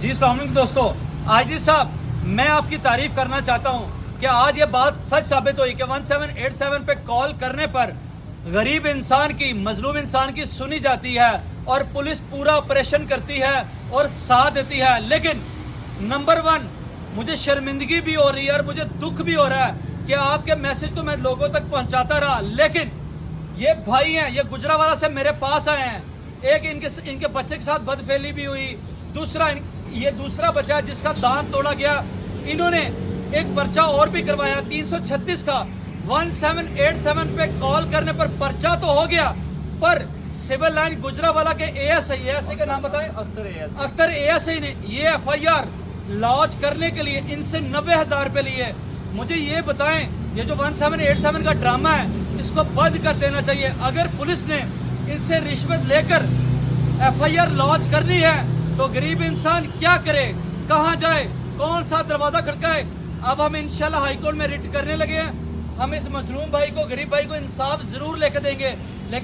جی السلام علیکم دوستو، آج صاحب میں آپ کی تعریف کرنا چاہتا ہوں کہ آج یہ بات سچ ثابت ہوئی کہ 1787 پہ کال کرنے پر غریب انسان کی، مظلوم انسان کی سنی جاتی ہے اور پولیس پورا آپریشن کرتی ہے اور ساتھ دیتی ہے. لیکن نمبر 1 مجھے شرمندگی بھی ہو رہی ہے اور مجھے دکھ بھی ہو رہا ہے کہ آپ کے میسج تو میں لوگوں تک پہنچاتا رہا، لیکن یہ بھائی ہیں، یہ گجرانوالہ سے میرے پاس آئے ہیں. ایک ان کے بچے کے ساتھ بدفعلی بھی ہوئی، دوسرا بچہ جس کا دانت توڑا گیا. انہوں نے ایک پرچہ اور بھی کروایا 336 کا. 1787 پہ کال کرنے پر پرچہ تو ہو گیا، پر سول لائن گجرانوالہ کے اے ایس آئی کا نام بتائیں، اختر اے ایس آئی نے یہ ایف آئی آر لانچ کرنے کے لیے ان سے 90,000 روپے لیے. مجھے یہ بتائیں، یہ جو 1787 کا ڈرامہ ہے اس کو بند کر دینا چاہیے. اگر پولیس نے ان سے رشوت لے کر ایف آئی آر لانچ کرنی ہے تو غریب انسان کیا کرے، کہاں جائے، کون سا دروازہ کھڑکائے؟ اب ہم انشاءاللہ ہائی کورٹ میں ریٹ کرنے لگے ہیں. ہم اس مظلوم بھائی کو، غریب بھائی کو انصاف ضرور لے کے دیں گے، لیکن